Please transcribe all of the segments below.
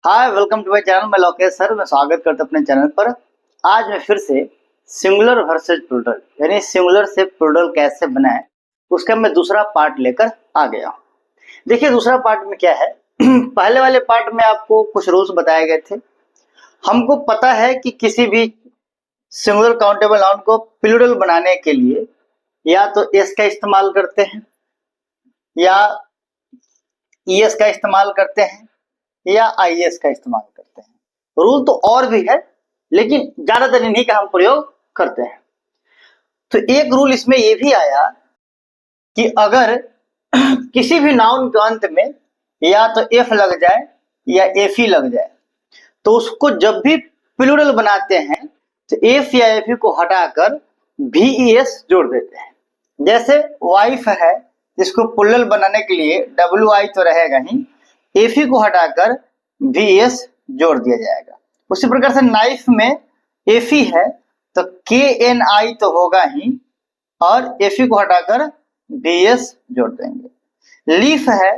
Hi, welcome to my channel. मैं Lokesh sir, मैं स्वागत करता हूं अपने चैनल पर। आज मैं फिर से सिंगुलर वर्सेस प्लूरल यानी सिंगुलर से प्लूरल कैसे बनाएं उसका मैं दूसरा पार्ट लेकर आ गया हूं। देखिए दूसरा पार्ट में क्या है पहले वाले पार्ट में आपको कुछ रूल्स बताए गए थे। हमको पता है कि किसी भी सिंगुलर काउंटेबल नाउन को प्लूरल बनाने के लिए या तो एस का इस्तेमाल करते हैं या ईएस का इस्तेमाल करते हैं या आईएस का इस्तेमाल करते हैं। रूल तो और भी है लेकिन ज्यादातर इन्हीं का हम प्रयोग करते हैं। तो एक रूल इसमें यह भी आया कि अगर किसी भी नाउन के अंत में या तो एफ लग जाए या एफ ही लग जाए तो उसको जब भी प्लूरल बनाते हैं तो एफ या एफ को हटाकर वीईएस जोड़ देते हैं। जैसे वाइफ है, इसको प्लूरल बनाने के लिए डब्ल्यू आई तो रहेगा ही, एफ को हटाकर वीएस जोड़ दिया जाएगा। उसी प्रकार से नाइफ में एफ है तो के एन आई तो होगा ही और एफ को हटाकर वीएस जोड़ देंगे। लीफ है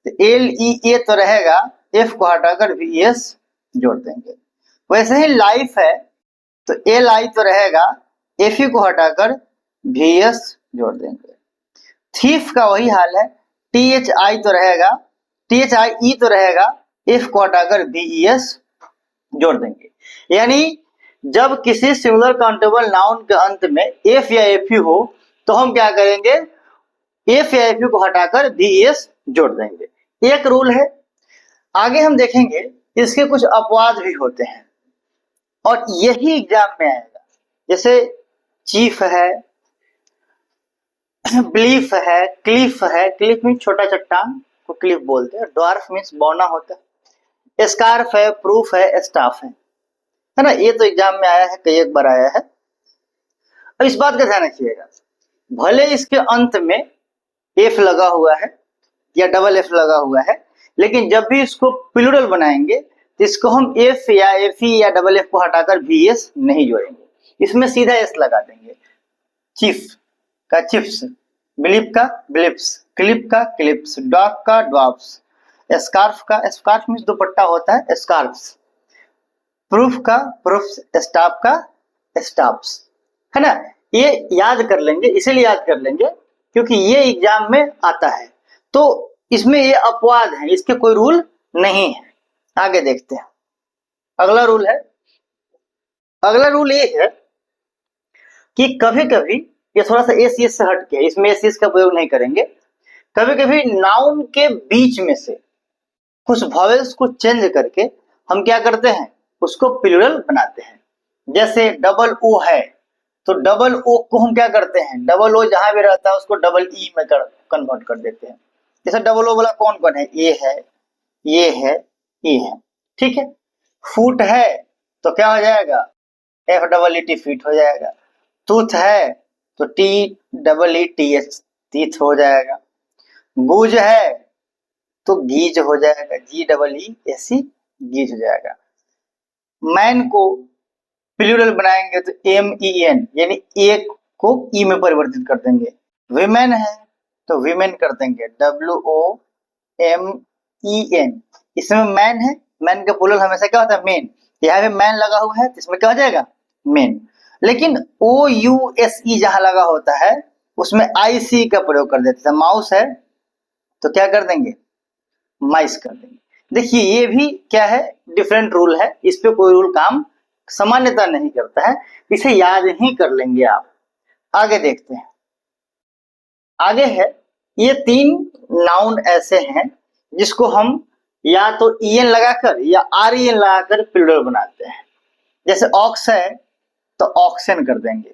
तो एल ई ए तो रहेगा, एफ को हटाकर वीएस जोड़ देंगे। वैसे ही लाइफ है तो एल आई तो रहेगा, एफ को हटाकर वीएस जोड़ देंगे। थीफ का वही हाल है, टी एच आई तो रहेगा, टी एच आई ई तो रहेगा, एफ को हटाकर वीईएस जोड़ देंगे। यानी जब किसी सिंगुलर काउंटेबल नाउन के अंत में एफ या एफ हो तो हम क्या करेंगे, एफ या एफ को हटाकर वीईएस जोड़ देंगे। एक रूल है। आगे हम देखेंगे इसके कुछ अपवाद भी होते हैं और यही एग्जाम में आएगा। जैसे चीफ है, ब्लीफ है, क्लिफ है। क्लिफ मीन छोटा चट्टान को क्लिफ बोलते हैं। ड्वार्फ मीन्स बौना होता है। स्कार्फ है, प्रूफ है, स्टाफ है ना। ये तो एग्जाम में आया है, कई एक बार आया है। अब इस बात का ध्यान रखिएगा, भले इसके अंत में एफ लगा हुआ है या डबल एफ लगा हुआ है, लेकिन जब भी इसको प्लूरल बनाएंगे तो इसको हम एफ या एफ या डबल एफ को हटाकर वीएस नहीं जोड़ेंगे, इसमें सीधा एस लगा देंगे। चीफ का चिप्स, ब्लीप का ब्लिप्स, क्लिप का क्लिप्स, डॉग का डॉग्स, स्कार्फ का स्कार्फ मीन्स दुपट्टा होता है, स्कार्फ्स, प्रूफ का प्रूफ्स, स्टाफ का स्टाफ्स, है ना। ये याद कर लेंगे, इसीलिए याद कर लेंगे क्योंकि ये एग्जाम में आता है। तो इसमें ये अपवाद है, इसके कोई रूल नहीं है। आगे देखते हैं। अगला रूल है, अगला रूल ये है कि कभी कभी ये थोड़ा सा एस से हट के, इसमें एस का प्रयोग नहीं करेंगे। कभी कभी नाउन के बीच में से कुछ वॉवेल्स को चेंज करके हम क्या करते हैं, उसको प्लूरल बनाते हैं। जैसे डबल ओ है तो डबल ओ को हम क्या करते हैं, डबल ओ जहां भी रहता है उसको डबल ई में कन्वर्ट कर देते हैं। जैसे डबल ओ वाला कौन कौन है, ए है, ये है, ई है, ठीक है। फुट है तो क्या हो जाएगा, F double E T feet हो जाएगा। टूथ है तो T double E T H तीथ हो जाएगा। गूज है तो गीज हो जाएगा, जी डबल ई एस सी गीज हो जाएगा। मैन को प्लूरल बनाएंगे तो एम ई एन यानी एक को ई में परिवर्तित कर देंगे। विमेन है तो विमेन कर देंगे, W O M E N. इसमें मैन है, मैन का प्लूरल हमेशा क्या होता है, मेन। यहाँ पे मैन लगा हुआ है तो इसमें क्या हो जाएगा, मेन। लेकिन ओ यू एस ई जहां लगा होता है उसमें आई सी का प्रयोग कर देते हैं। माउस है तो क्या कर देंगे, माइस कर देंगे। देखिए ये भी क्या है, डिफरेंट रूल है, इस पे कोई रूल काम सामान्यता नहीं करता है, इसे याद ही कर लेंगे आप। आगे देखते हैं। आगे है, ये तीन नाउन ऐसे हैं जिसको हम या तो ईएन लगाकर या आर ई एन लगाकर प्लूरल बनाते हैं। जैसे ऑक्स है तो ऑक्सन कर देंगे,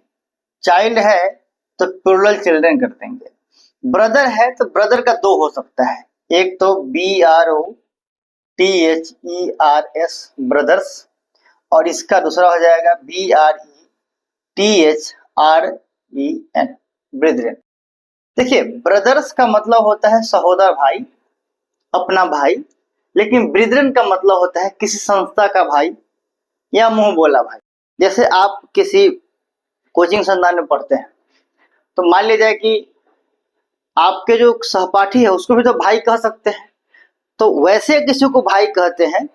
चाइल्ड है तो प्लूरल चिल्ड्रन कर देंगे। ब्रदर है तो ब्रदर का दो हो सकता है, एक तो B R O T H E R S brothers और इसका दूसरा हो जाएगा B R E T H R E N brethren. देखिए ब्रदर्स का मतलब होता है सहोदर भाई, अपना भाई, लेकिन ब्रिदरेन का मतलब होता है किसी संस्था का भाई या मुंह बोला भाई। जैसे आप किसी कोचिंग संस्थान में पढ़ते हैं तो मान लीजिए कि आपके जो सहपाठी है उसको भी तो भाई कह सकते हैं, तो वैसे किसी को भाई कहते हैं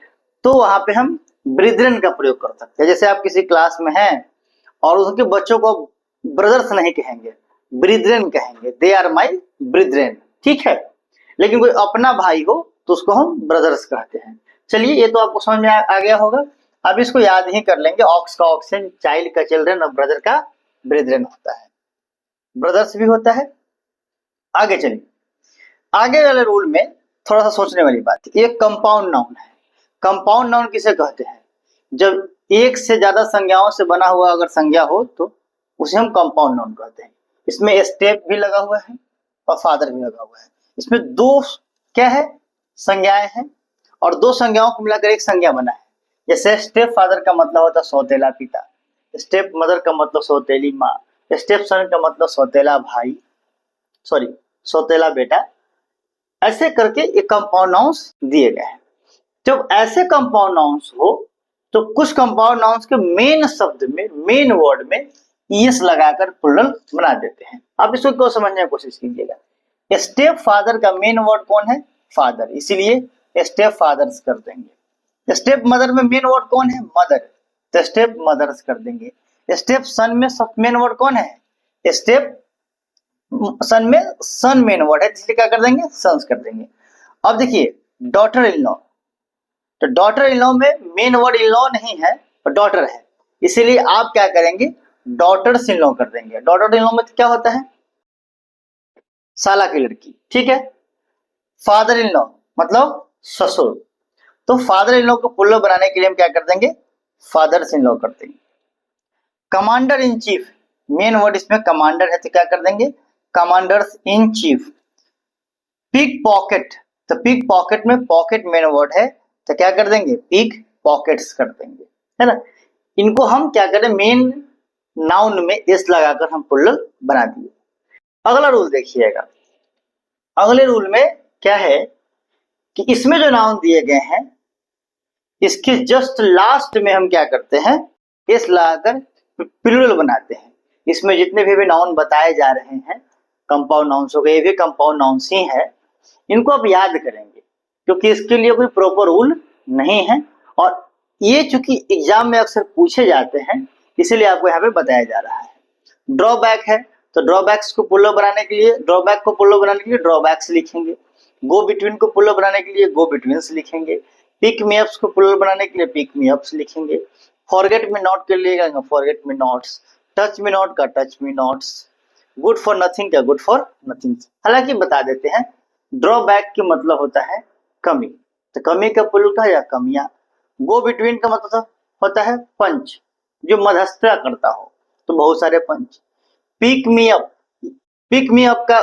तो वहां पे हम ब्रिदरन का प्रयोग कर सकते हैं। जैसे आप किसी क्लास में हैं और उनके बच्चों को ब्रदर्स नहीं कहेंगे, ब्रिदरन कहेंगे, दे आर माई ब्रिदरन, ठीक है। लेकिन कोई अपना भाई हो तो उसको हम ब्रदर्स कहते हैं। चलिए, ये तो आपको समझ में आ गया होगा। अब इसको याद ही कर लेंगे, ऑक्स का ऑक्सन, चाइल्ड का चिल्ड्रन और ब्रदर का ब्रिदरन होता है, ब्रदर्स भी होता है। आगे चलिए, आगे वाले रूल में थोड़ा सा सोचने वाली बात है। ये कंपाउंड नाउन है। कंपाउंड नाउन किसे कहते हैं? जब एक से ज्यादा संज्ञाओं से बना हुआ अगर संज्ञा हो तो उसे हम कंपाउंड नाउन कहते हैं। इसमें स्टेप भी लगा हुआ है और फादर भी लगा हुआ है। इसमें दो क्या है, संज्ञाएं हैं, और दो संज्ञाओं को मिलाकर एक संज्ञा बना है। जैसे स्टेप फादर का मतलब होता है सौतेला पिता, स्टेप मदर का मतलब सौतेली माँ, स्टेप सन का मतलब सौतेला भाई, सॉरी सौतेला बेटा। ऐसे करके ये कंपाउंड नाउन्स दिए गए हैं। जब ऐसे कंपाउंड नाउन्स हो तो कुछ कंपाउंड नाउन्स के मेन शब्द में, मेन वर्ड में ईएस लगाकर प्लूरल बना देते हैं। आप इसको क्यों समझने की कोशिश कीजिएगा। स्टेप फादर का मेन वर्ड कौन है? फादर, इसीलिए स्टेप फादर्स कर देंगे। स्टेप मदर में मेन वर्ड कौन है? मदर, तो स्टेप मदर्स कर देंगे। स्टेप सन में सब मेन वर्ड कौन है? स्टेप सन में सन मेन वर्ड है, इसलिए क्या कर देंगे? सन्स कर देंगे। अब देखिए डॉटर इन लॉ, तो डॉटर इन लॉ में मेन वर्ड इन लॉ नहीं है, डॉटर है, इसीलिए आप क्या करेंगे? डॉटर्स इन लॉ कर देंगे। डॉटर इन लॉ में क्या होता है? साला की लड़की, ठीक है। फादर इन लॉ मतलब ससुर, तो फादर इन लॉ को प्लूरल बनाने के लिए हम क्या कर देंगे? फादर्स इन लॉ कर देंगे। Commander in chief, main word इसमें कमांडर है, तो क्या कर देंगे? Commanders in chief. Pick pocket, तो पिक पॉकेट में पॉकेट मेन वर्ड है, तो क्या कर देंगे? पिक पॉकेट्स कर देंगे, है ना। इनको हम क्या करें? मेन नाउन में एस लगाकर हम प्लूरल बना दिए। अगला रूल देखिएगा। अगले रूल में क्या है कि इसमें जो नाउन दिए गए हैं इसके जस्ट लास्ट में हम क्या करते हैं? एस लगाकर प्लूरल बनाते हैं। इसमें जितने भी नाउन बताए जा रहे हैं कंपाउंड नाउन्स हो गए, ये भी कंपाउंड नाउन्स ही है। इनको आप याद करेंगे क्योंकि इसके लिए कोई प्रॉपर रूल नहीं है, और ये चूंकि एग्जाम में अक्सर पूछे जाते हैं इसीलिए आपको यहाँ पे बताया जा रहा है। ड्रॉबैक है, तो ड्रॉबैक्स को प्लूरल बनाने के लिए, ड्रॉबैक को प्लूरल बनाने के लिए ड्रॉबैक्स लिखेंगे। गो बिटवीन को प्लूरल बनाने के लिए गो बिटवीन्स लिखेंगे। पिक मी अप्स को प्लूरल बनाने के लिए पिक मी अप्स लिखेंगे। फॉरगेट मी नॉट के लिए forget me nots, touch me not का touch me nots, good for nothing का गुड फॉर नथिंग। हालांकि बता देते हैं ड्रॉबैक के मतलब होता है कमी, तो कमी का प्लूरल का या कमियां। गो बिटवीन का मतलब होता है पंच, जो मध्यस्थता करता हो, तो बहुत सारे punch. Pick me up, pick me up का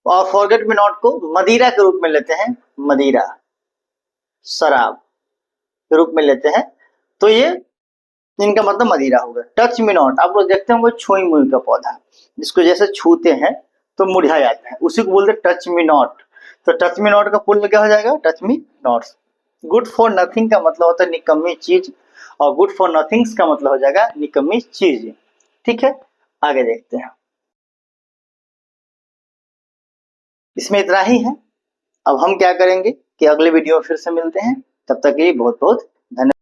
और फॉरगेट मी नॉट को मदिरा के रूप में लेते हैं, मदिरा शराब के रूप में लेते हैं, तो ये इनका मतलब मदिरा होगा। टच मी नॉट, आप लोग देखते होंगे छुई मुई का पौधा, जिसको जैसे छूते हैं तो मुरझा जाता है, उसी को बोलते हैं टच मी नॉट। तो टच मी नॉट का पुल क्या हो जाएगा? Touch me nots. Good for nothing का मतलब होता है निकम्मी चीज, और गुड फॉर नथिंग्स का मतलब हो जाएगा निकम्मी चीज, ठीक है। आगे देखते हैं। इसमें इतना ही है। अब हम क्या करेंगे कि अगले वीडियो में फिर से मिलते हैं, तब तक के लिए बहुत बहुत धन्यवाद।